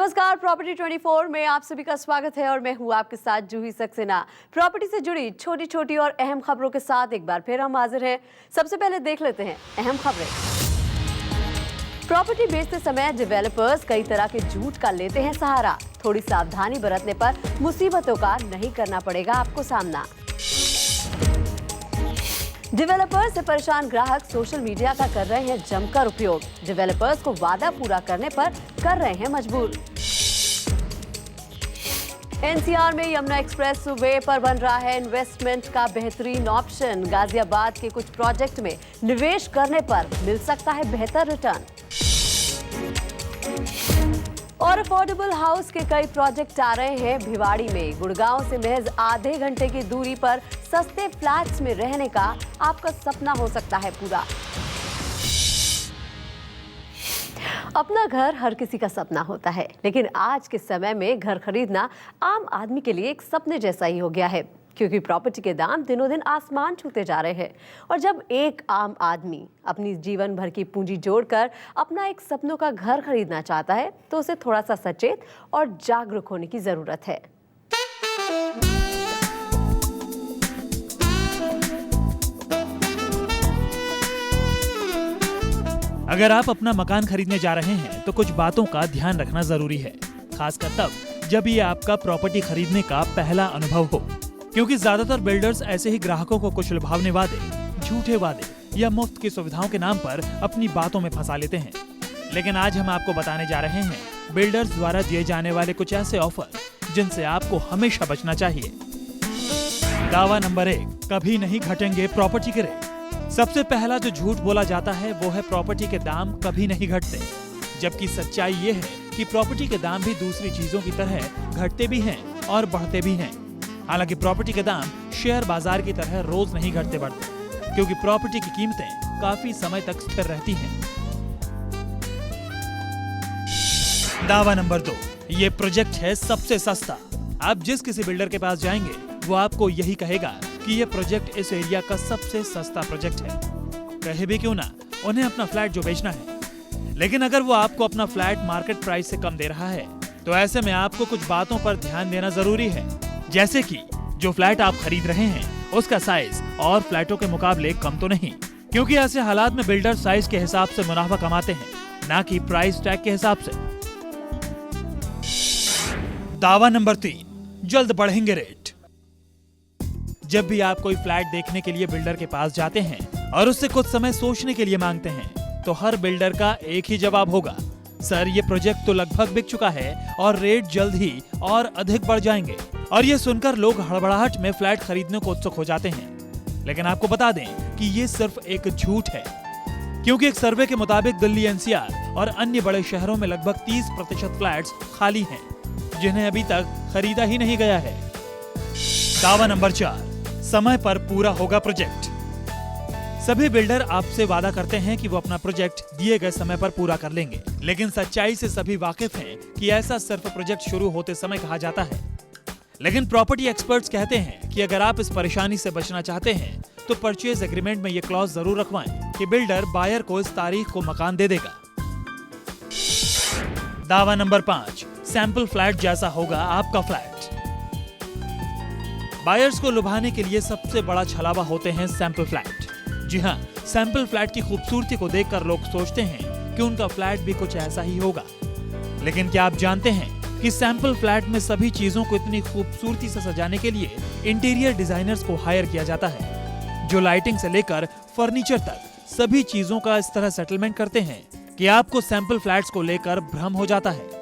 नमस्कार, प्रॉपर्टी 24 में आप सभी का स्वागत है और मैं हूं आपके साथ जूही सक्सेना। प्रॉपर्टी से जुड़ी छोटी छोटी और अहम खबरों के साथ एक बार फिर हम हाजिर हैं। सबसे पहले देख लेते हैं अहम खबरें। प्रॉपर्टी बेचते समय डेवलपर्स कई तरह के झूठ का लेते हैं सहारा। थोड़ी सावधानी बरतने पर मुसीबतों का नहीं करना पड़ेगा आपको सामना। डेवलपर्स से परेशान ग्राहक सोशल मीडिया का कर रहे हैं जमकर उपयोग। डेवलपर्स को वादा पूरा करने पर कर रहे हैं मजबूर। एनसीआर में यमुना एक्सप्रेस वे पर बन रहा है इन्वेस्टमेंट का बेहतरीन ऑप्शन। गाजियाबाद के कुछ प्रोजेक्ट में निवेश करने पर मिल सकता है बेहतर रिटर्न। और अफोर्डेबल हाउस के कई प्रोजेक्ट आ रहे हैं भिवाड़ी में। गुड़गांव से महज आधे घंटे की दूरी पर सस्ते फ्लैट्स में रहने का आपका सपना हो सकता है पूरा। अपना घर हर किसी का सपना होता है, लेकिन आज के समय में घर खरीदना आम आदमी के लिए एक सपने जैसा ही हो गया है, क्योंकि प्रॉपर्टी के दाम दिनों दिन आसमान छूते जा रहे हैं। और जब एक आम आदमी अपनी जीवन भर की पूंजी जोड़कर अपना एक सपनों का घर खरीदना चाहता है, तो उसे थोड़ा सा सचेत और जागरूक होने की जरूरत है। अगर आप अपना मकान खरीदने जा रहे हैं तो कुछ बातों का ध्यान रखना जरूरी है, खासकर तब जब ये आपका प्रॉपर्टी खरीदने का पहला अनुभव हो, क्योंकि ज्यादातर बिल्डर्स ऐसे ही ग्राहकों को कुछ लुभावने वादे, झूठे वादे या मुफ्त की सुविधाओं के नाम पर अपनी बातों में फंसा लेते हैं। लेकिन आज हम आपको बताने जा रहे हैं बिल्डर्स द्वारा दिए जाने वाले कुछ ऐसे ऑफर जिनसे आपको हमेशा बचना चाहिए। दावा नंबर 1, कभी नहीं घटेंगे प्रॉपर्टी के रेट। सबसे पहला जो झूठ बोला जाता है वो है प्रॉपर्टी के दाम कभी नहीं घटते, जबकि सच्चाई ये है कि प्रॉपर्टी के दाम भी दूसरी चीजों की तरह घटते भी हैं और बढ़ते भी हैं। हालांकि प्रॉपर्टी के दाम शेयर बाजार की तरह रोज नहीं घटते बढ़ते, क्योंकि प्रॉपर्टी की कीमतें काफी समय तक स्थिर रहती हैं। दावा नंबर 2, ये प्रोजेक्ट है सबसे सस्ता। आप जिस किसी बिल्डर के पास जाएंगे वो आपको यही कहेगा कि ये प्रोजेक्ट इस एरिया का सबसे सस्ता प्रोजेक्ट है। कहे भी क्यों ना, उन्हें अपना फ्लैट जो बेचना है। लेकिन अगर वो आपको अपना फ्लैट मार्केट प्राइस से कम दे रहा है, तो ऐसे में आपको कुछ बातों पर ध्यान देना जरूरी है, जैसे कि जो फ्लैट आप खरीद रहे हैं उसका साइज और फ्लैटों के मुकाबले कम तो नहीं, क्योंकि ऐसे हालात में बिल्डर साइज के हिसाब से मुनाफा कमाते हैं, ना कि प्राइस टैग के हिसाब से। दावा नंबर 3, जल्द बढ़ेंगे रेट। जब भी आप कोई फ्लैट देखने के लिए बिल्डर के पास जाते हैं और उससे कुछ समय सोचने के लिए मांगते हैं, तो हर बिल्डर का एक ही जवाब होगा, सर ये प्रोजेक्ट तो लगभग बिक चुका है और रेट जल्द ही और अधिक बढ़ जाएंगे। और ये सुनकर लोग हड़बड़ाहट में फ्लैट खरीदने को उत्सुक हो जाते हैं। लेकिन आपको बता दें कि ये सिर्फ एक झूठ है, क्योंकि एक सर्वे के मुताबिक दिल्ली, एनसीआर और अन्य बड़े शहरों में लगभग 30% फ्लैट्स खाली हैं, जिन्हें अभी तक खरीदा ही नहीं गया है। दावा नंबर 4, समय पर पूरा होगा प्रोजेक्ट। सभी बिल्डर आपसे वादा करते हैं कि वो अपना प्रोजेक्ट दिए गए समय पर पूरा कर लेंगे, लेकिन सच्चाई से सभी वाकिफ हैं कि ऐसा सिर्फ प्रोजेक्ट शुरू होते समय कहा जाता है। लेकिन प्रॉपर्टी एक्सपर्ट्स कहते हैं कि अगर आप इस परेशानी से बचना चाहते हैं तो परचेज एग्रीमेंट में ये क्लॉज जरूर रखवाएं कि बिल्डर बायर को इस तारीख को मकान दे देगा। दावा नंबर 5, सैंपल फ्लैट जैसा होगा आपका फ्लैट। बायर्स को लुभाने के लिए सबसे बड़ा छलावा होते हैं सैंपल फ्लैट। जी हाँ, सैंपल फ्लैट की खूबसूरती को देखकर लोग सोचते हैं कि उनका फ्लैट भी कुछ ऐसा ही होगा। लेकिन क्या आप जानते हैं कि सैंपल फ्लैट में सभी चीजों को इतनी खूबसूरती से सजाने के लिए इंटीरियर डिजाइनर्स को हायर किया जाता है, जो लाइटिंग से लेकर फर्नीचर तक सभी चीजों का इस तरह सेटलमेंट करते हैं कि आपको सैंपल फ्लैट्स को लेकर भ्रम हो जाता है।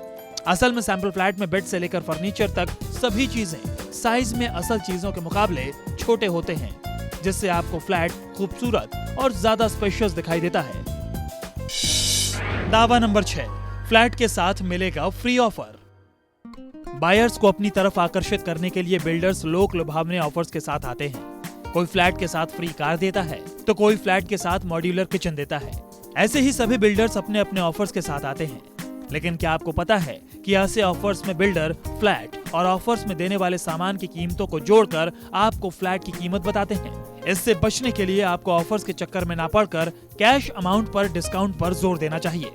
असल में सैंपल फ्लैट में बेड से लेकर फर्नीचर तक सभी चीजें साइज में असल चीजों के मुकाबले छोटे होते हैं, जिससे आपको फ्लैट खूबसूरत और ज्यादा स्पेशियस दिखाई देता है। दावा नंबर 6, फ्लैट के साथ मिलेगा फ्री ऑफर। बायर्स को अपनी तरफ आकर्षित करने के लिए बिल्डर्स लोक लुभावने ऑफर्स के साथ आते हैं। कोई फ्लैट के साथ फ्री कार देता है, तो कोई फ्लैट के साथ मॉड्यूलर किचन देता है। ऐसे ही सभी बिल्डर्स अपने अपने ऑफर्स के साथ आते हैं। लेकिन क्या आपको पता है कि ऐसे ऑफर्स में बिल्डर फ्लैट और ऑफर्स में देने वाले सामान की कीमतों को जोड़कर आपको फ्लैट की कीमत बताते हैं। इससे बचने के लिए आपको ऑफर्स के चक्कर में ना पड़कर कैश अमाउंट पर डिस्काउंट पर जोर देना चाहिए।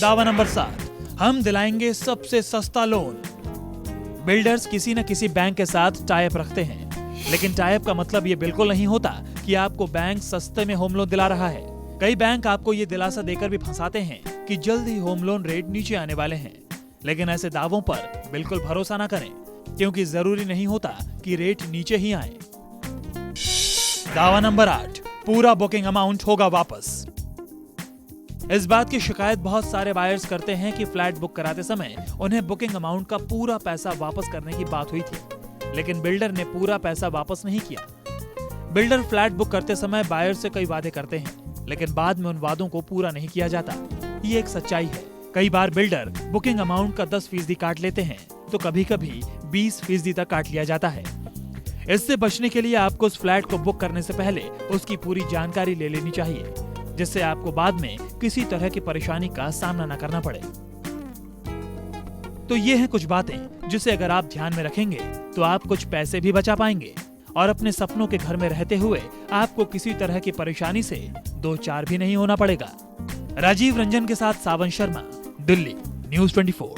दावा नंबर 7, हम दिलाएंगे सबसे सस्ता लोन। बिल्डर्स किसी न किसी बैंक के साथ टाई अप रखते हैं, लेकिन टाई अप का मतलब ये बिल्कुल नहीं होता कि आपको बैंक सस्ते में होम लोन दिला रहा है। कई बैंक आपको ये दिलासा देकर भी फंसाते हैं कि जल्द ही होम लोन रेट नीचे आने वाले हैं, लेकिन ऐसे दावों पर बिल्कुल भरोसा ना करें, क्योंकि जरूरी नहीं होता कि रेट नीचे ही आए। दावा नंबर 8, पूरा बुकिंग अमाउंट होगा वापस। इस बात की शिकायत बहुत सारे बायर्स करते हैं कि फ्लैट बुक कराते समय उन्हें बुकिंग अमाउंट का पूरा पैसा वापस करने की बात हुई थी, लेकिन बिल्डर ने पूरा पैसा वापस नहीं किया। बिल्डर फ्लैट बुक करते समय बायर से कई वादे करते हैं, लेकिन बाद में उन वादों को पूरा नहीं किया जाता। ये एक सच्चाई है। कई बार बिल्डर बुकिंग अमाउंट का 10% काट लेते हैं, तो कभी कभी 20% तक काट लिया जाता है। इससे बचने के लिए आपको उस फ्लैट को बुक करने से पहले उसकी पूरी जानकारी ले लेनी चाहिए, जिससे आपको बाद में किसी तरह की परेशानी का सामना न करना पड़े। तो ये हैं कुछ बातें जिसे अगर आप ध्यान में रखेंगे तो आप कुछ पैसे भी बचा पाएंगे और अपने सपनों के घर में रहते हुए आपको किसी तरह की परेशानी से दो चार भी नहीं होना पड़ेगा। राजीव रंजन के साथ सावन शर्मा, दिल्ली, न्यूज़ 24।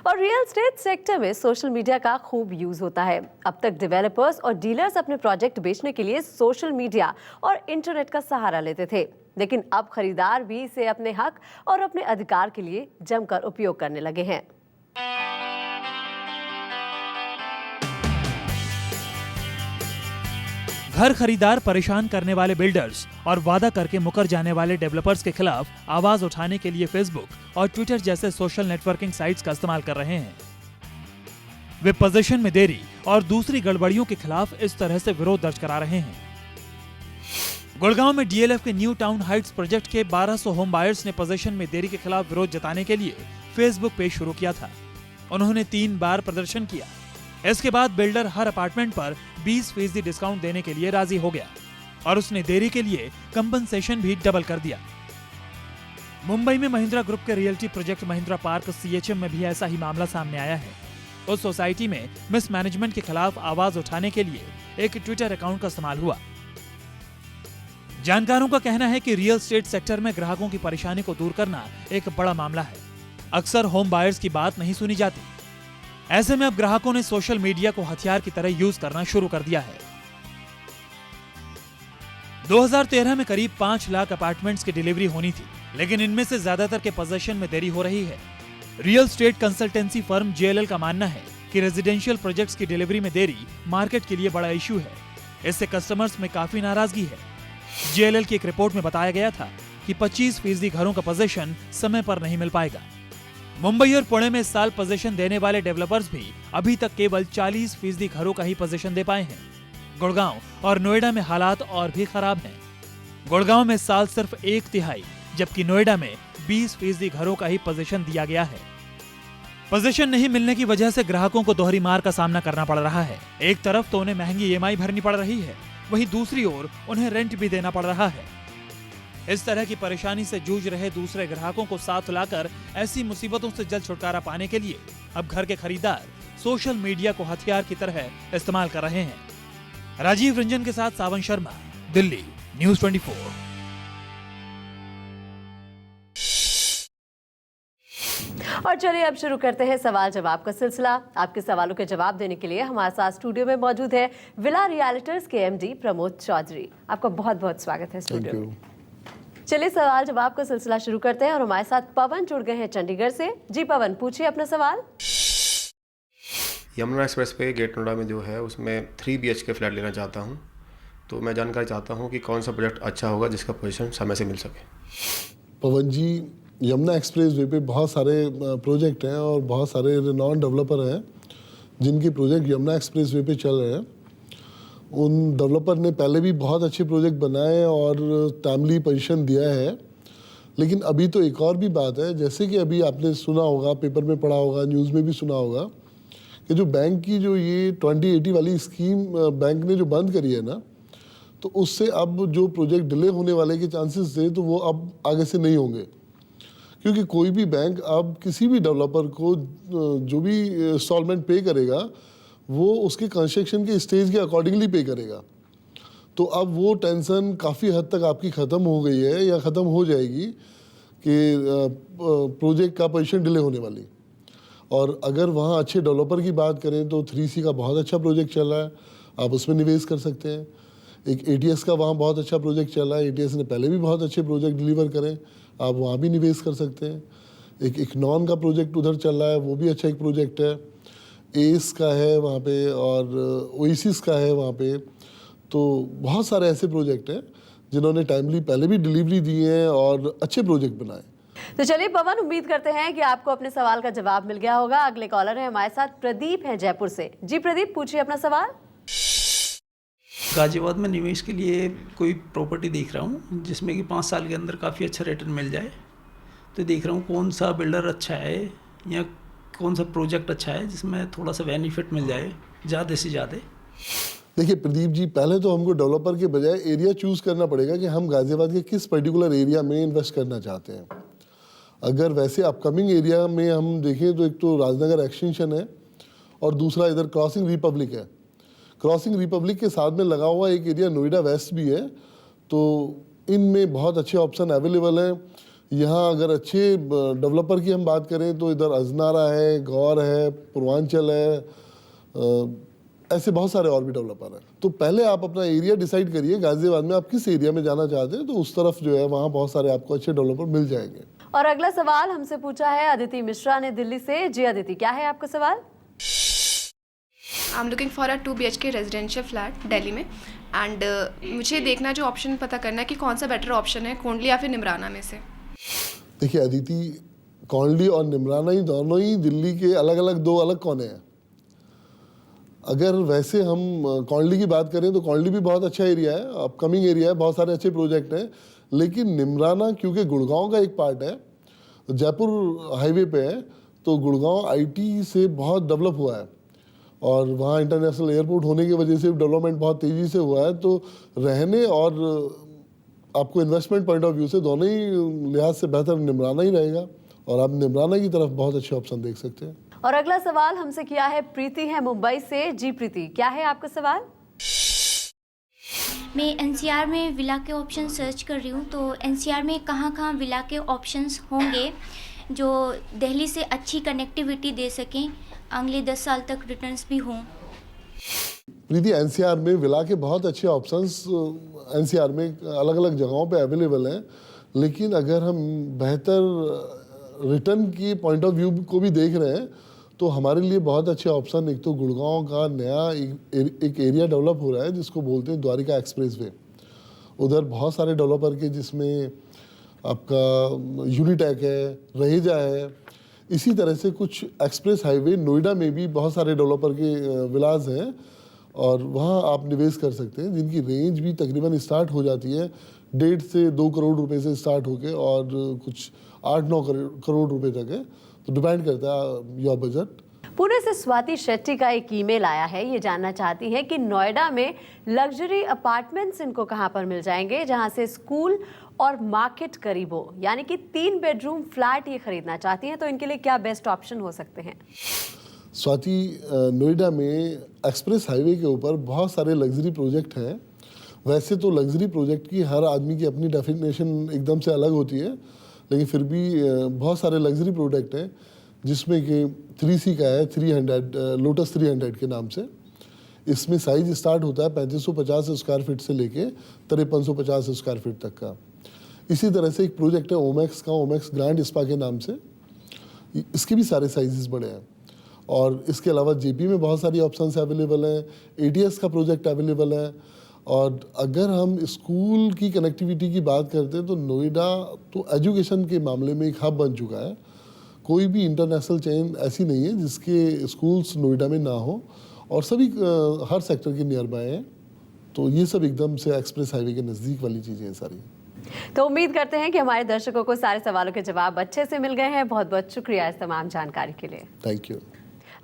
और रियल एस्टेट सेक्टर में सोशल मीडिया का खूब यूज होता है। अब तक डेवलपर्स और डीलर्स अपने प्रोजेक्ट बेचने के लिए सोशल मीडिया और इंटरनेट का सहारा लेते थे, लेकिन अब खरीदार भी इसे अपने हक और अपने अधिकार के लिए जमकर उपयोग करने लगे हैं। घर खरीदार परेशान करने वाले बिल्डर्स और वादा करके मुकर जाने वाले डेवलपर्स के खिलाफ आवाज उठाने के लिए फेसबुक और ट्विटर जैसे सोशल नेटवर्किंग साइट्स का इस्तेमाल कर रहे हैं। वे पोजीशन में देरी और दूसरी गड़बड़ियों के खिलाफ इस तरह से विरोध दर्ज करा रहे हैं। गुड़गांव में डीएलएफ के न्यू टाउन हाइट्स प्रोजेक्ट के 1200 होम बायर्स ने पोजीशन में देरी के खिलाफ विरोध जताने के लिए फेसबुक पेज शुरू किया था। उन्होंने 3 बार प्रदर्शन किया। इसके बाद बिल्डर हर अपार्टमेंट पर 20% डिस्काउंट देने के लिए राजी हो गया और उसने देरी के लिए कंपनसेशन भी डबल कर दिया। मुंबई में महिंद्रा ग्रुप के realty project Mahindra park CHM में भी ऐसा ही मामला सामने आया है। उस सोसाइटी में मिसमैनेजमेंट के खिलाफ आवाज उठाने के लिए एक ट्विटर अकाउंट का इस्तेमाल हुआ। जानकारों का कहना है कि रियल एस्टेट सेक्टर में ग्राहकों की परेशानी को दूर करना एक बड़ा मामला है। अक्सर होम बायर्स की बात नहीं सुनी जाती। ऐसे में अब ग्राहकों ने सोशल मीडिया को हथियार की तरह यूज करना शुरू कर दिया है। 2013 में करीब 5 लाख अपार्टमेंट्स की डिलीवरी होनी थी, लेकिन इनमें से ज्यादातर के पोजीशन में देरी हो रही है। Real estate consultancy firm JLL का मानना है कि रेजिडेंशियल प्रोजेक्ट्स की डिलीवरी में देरी मार्केट के लिए बड़ा इश्यू है। इससे कस्टमर्स में काफी नाराजगी है। जेएलएल की एक रिपोर्ट में बताया गया था कि 25% घरों का पोजीशन समय पर नहीं मिल पाएगा। मुंबई और पुणे में इस साल पोजीशन देने वाले डेवलपर्स भी अभी तक केवल 40% घरों का ही पोजीशन दे पाए हैं। गुड़गांव और नोएडा में हालात और भी खराब हैं। गुड़गांव में इस साल सिर्फ 1/3, जबकि नोएडा में 20% घरों का ही पोजीशन दिया गया है। पोजीशन नहीं मिलने की वजह से ग्राहकों को दोहरी मार का सामना करना पड़ रहा है। एक तरफ तो उन्हें महंगी ईएमआई भरनी पड़ रही है, वहीं दूसरी ओर उन्हें रेंट भी देना पड़ रहा है। इस तरह की परेशानी से जूझ रहे दूसरे ग्राहकों को साथ लाकर ऐसी मुसीबतों से जल्द छुटकारा पाने के लिए अब घर के खरीदार सोशल मीडिया को हथियार की तरह इस्तेमाल कर रहे हैं। राजीव रंजन के साथ सावन शर्मा, दिल्ली, न्यूज़ 24। और चलिए अब शुरू करते हैं सवाल जवाब का सिलसिला। आपके सवालों के जवाब देने के लिए हमारे साथ स्टूडियो में मौजूद है विला रियल्टर्स के एमडी प्रमोद चौधरी। आपका बहुत बहुत स्वागत है स्टूडियो में। चलिए सवाल जवाब का सिलसिला शुरू करते हैं और हमारे साथ पवन जुड़ गए हैं चंडीगढ़ से। जी पवन, पूछिए अपना सवाल। यमुना एक्सप्रेस पे गेट नोएडा में जो है उसमें 3 BHK फ्लैट लेना चाहता हूँ, तो मैं जानकारी चाहता हूँ कि कौन सा प्रोजेक्ट अच्छा होगा जिसका पोजीशन समय से मिल सके। पवन जी, यमुना एक्सप्रेस वे पे बहुत सारे प्रोजेक्ट हैं और बहुत सारे रिनॉन डेवलपर हैं जिनके प्रोजेक्ट यमुना एक्सप्रेस वे पे चल रहे हैं। उन डेवलपर ने पहले भी बहुत अच्छे प्रोजेक्ट बनाए और टाइमली पोजीशन दिया है, लेकिन अभी तो एक और भी बात है, जैसे कि अभी आपने सुना होगा, पेपर में पढ़ा होगा, न्यूज़ में भी सुना होगा कि जो बैंक की जो ये 2080 वाली स्कीम बैंक ने जो बंद करी है ना, तो उससे अब जो प्रोजेक्ट डिले होने वाले के चांसेस थे तो वो अब आगे से नहीं होंगे, क्योंकि कोई भी बैंक अब किसी भी डेवलपर को जो भी इंस्टॉलमेंट पे करेगा वो उसके कंस्ट्रक्शन के स्टेज के अकॉर्डिंगली पे करेगा। तो अब वो टेंशन काफ़ी हद तक आपकी ख़त्म हो गई है या ख़त्म हो जाएगी कि प्रोजेक्ट का पोजीशन डिले होने वाली। और अगर वहाँ अच्छे डेवलपर की बात करें तो 3C का बहुत अच्छा प्रोजेक्ट चल रहा है, आप उसमें निवेश कर सकते हैं। एक ATS का वहाँ बहुत अच्छा प्रोजेक्ट चल रहा है, ATS ने पहले भी बहुत अच्छे प्रोजेक्ट डिलीवर करें, आप वहाँ भी निवेश कर सकते हैं। एक इकनॉन का प्रोजेक्ट उधर चल रहा है, वो भी अच्छा एक प्रोजेक्ट है। एस का है वहाँ पे और ओएसिस का है वहाँ पे। तो बहुत सारे ऐसे प्रोजेक्ट हैं जिन्होंने टाइमली पहले भी डिलीवरी दी है और अच्छे प्रोजेक्ट बनाए। तो चलिए पवन, उम्मीद करते हैं कि आपको अपने सवाल का जवाब मिल गया होगा। अगले कॉलर है हमारे साथ, प्रदीप हैं जयपुर से। जी प्रदीप, पूछिए अपना सवाल। गाजियाबाद में निवेश के लिए कोई प्रॉपर्टी देख रहा हूँ जिसमें कि 5 साल के अंदर काफ़ी अच्छा रिटर्न मिल जाए। तो देख रहा हूँ कौन सा बिल्डर अच्छा है या कौन सा प्रोजेक्ट अच्छा है जिसमें थोड़ा सा बेनिफिट मिल जाए ज़्यादा से ज़्यादा। देखिए प्रदीप जी, पहले तो हमको डेवलपर के बजाय एरिया चूज़ करना पड़ेगा कि हम गाजियाबाद के किस पर्टिकुलर एरिया में इन्वेस्ट करना चाहते हैं। अगर वैसे अपकमिंग एरिया में हम देखें तो एक तो राजनगर एक्सटेंशन है और दूसरा इधर क्रॉसिंग रिपब्लिक है। क्रॉसिंग रिपब्लिक के साथ में लगा हुआ एक एरिया नोएडा वेस्ट भी है। तो इनमें बहुत अच्छे ऑप्शन अवेलेबल हैं। यहाँ अगर अच्छे डेवलपर की हम बात करें तो इधर अजनारा है, गौर है, पूर्वांचल है, ऐसे बहुत सारे और भी डेवलपर हैं। तो पहले आप अपना एरिया डिसाइड करिए, गाजियाबाद में आप किस एरिया में जाना चाहते हैं, तो उस तरफ जो है वहाँ बहुत सारे आपको अच्छे डेवलपर मिल जाएंगे। और अगला सवाल हमसे पूछा है अदिति मिश्रा ने दिल्ली से। जी अदिति, क्या है आपका सवाल? I am looking for a 2 BHK residential flat Delhi में एंड मुझे देखना जो ऑप्शन पता करना है कि कौन सा बेटर ऑप्शन है, कोंडली या फिर निमराना में से। देखिए अदिति, कोंडली और निमराना ही दोनों ही दिल्ली के अलग अलग दो अलग कोने हैं। अगर वैसे हम कोंडली की बात करें तो कोंडली भी बहुत अच्छा एरिया है, अपकमिंग एरिया है, बहुत सारे अच्छे प्रोजेक्ट हैं। लेकिन निमराना क्योंकि गुड़गांव का एक पार्ट है, जयपुर हाईवे पे है, तो गुड़गांव IT से बहुत डेवलप हुआ है और वहाँ इंटरनेशनल एयरपोर्ट होने की वजह से डेवलपमेंट बहुत तेज़ी से हुआ है। तो रहने और आपको इन्वेस्टमेंट पॉइंट ऑफ व्यू से दोनों ही लिहाज से बेहतर निमराना ही रहेगा और आप निमराना की तरफ बहुत अच्छे ऑप्शन देख सकते हैं। और अगला सवाल हमसे किया है प्रीति है मुंबई से। जी प्रीति, क्या है आपका सवाल? मैं NCR में विला के ऑप्शन सर्च कर रही हूँ, तो NCR में कहाँ विला के ऑप्शंस होंगे जो दिल्ली से अच्छी कनेक्टिविटी दे सकें, अगले 10 साल तक रिटर्न्स भी हों। प्रीति, NCR में विला के बहुत अच्छे ऑप्शंस NCR में अलग अलग जगहों पे अवेलेबल हैं। लेकिन अगर हम बेहतर रिटर्न की पॉइंट ऑफ व्यू को भी देख रहे हैं तो हमारे लिए बहुत अच्छे ऑप्शन, एक तो गुड़गांव का नया एक एरिया डेवलप हो रहा है जिसको बोलते हैं द्वारिका एक्सप्रेसवे। उधर बहुत सारे डेवलपर के, जिसमें आपका यूनिटेक है, रहेजा है, इसी तरह से कुछ एक्सप्रेस हाईवे नोएडा में भी बहुत सारे डेवलपर के विलास हैं और वहाँ आप निवेश कर सकते हैं, जिनकी रेंज भी तकरीबन स्टार्ट हो जाती है 1.5 से 2 करोड़ रुपए से स्टार्ट होके और कुछ 8-9 करोड़ रुपए तक है। तो डिपेंड करता है योर बजट। पुणे से स्वाति शेट्टी का एक ईमेल आया है, ये जानना चाहती हैं कि नोएडा में लग्जरी अपार्टमेंट्स इनको कहां पर मिल जाएंगे जहां से स्कूल और मार्केट करीब हो, यानी कि 3 बेडरूम फ्लैट ये खरीदना चाहती हैं, तो इनके लिए क्या बेस्ट ऑप्शन हो सकते हैं? स्वाति, नोएडा में एक्सप्रेस हाईवे के ऊपर बहुत सारे लग्जरी प्रोजेक्ट हैं। वैसे तो लग्जरी प्रोजेक्ट की हर आदमी की अपनी डेफिनेशन एकदम से अलग होती है, लेकिन फिर भी बहुत सारे लग्जरी प्रोडक्ट हैं जिसमें कि 3C का है 300, लोटस 300 के नाम से। इसमें साइज स्टार्ट होता है 3550 स्क्वायर फीट से लेके 5350 स्क्वायर फीट तक का। इसी तरह से एक प्रोजेक्ट है ओमैक्स का, ओमैक्स ग्रैंड स्पा के नाम से, इसके भी सारे साइजेस बड़े हैं। और इसके अलावा JP में बहुत सारी ऑप्शंस अवेलेबल हैं, ATS का प्रोजेक्ट अवेलेबल है। और अगर हम स्कूल की कनेक्टिविटी की बात करते हैं तो नोएडा तो एजुकेशन के मामले में एक हब बन चुका है। कोई भी इंटरनेशनल चेन ऐसी नहीं है जिसके स्कूल्स नोएडा में ना हो और सभी हर सेक्टर के नियर बाय हैं। तो ये सब एकदम से एक्सप्रेस हाईवे के नज़दीक वाली चीज़ें हैं सारी। तो उम्मीद करते हैं कि हमारे दर्शकों को सारे सवालों के जवाब अच्छे से मिल गए हैं। बहुत बहुत शुक्रिया इस तमाम जानकारी के लिए। Thank you.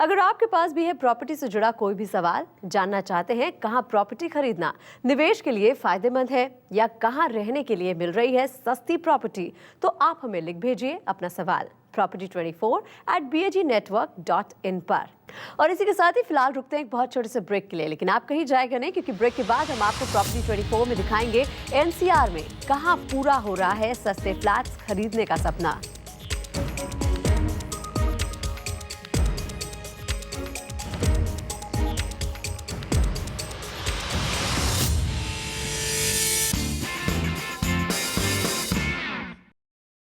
अगर आपके पास भी है प्रॉपर्टी से जुड़ा कोई भी सवाल, जानना चाहते हैं कहां प्रॉपर्टी खरीदना निवेश के लिए फायदेमंद है या कहां रहने के लिए मिल रही है सस्ती प्रॉपर्टी, तो आप हमें लिख भेजिए अपना सवाल। property24@bagnetwork.in पर। और इसी के साथ ही फिलहाल रुकते हैं एक बहुत छोटे से ब्रेक के लिए, लेकिन आप कहीं जाएगा नहीं, क्योंकि ब्रेक के बाद हम आपको प्रॉपर्टी 24 में दिखाएंगे एनसीआर में कहां पूरा हो रहा है सस्ते फ्लैट्स खरीदने का सपना।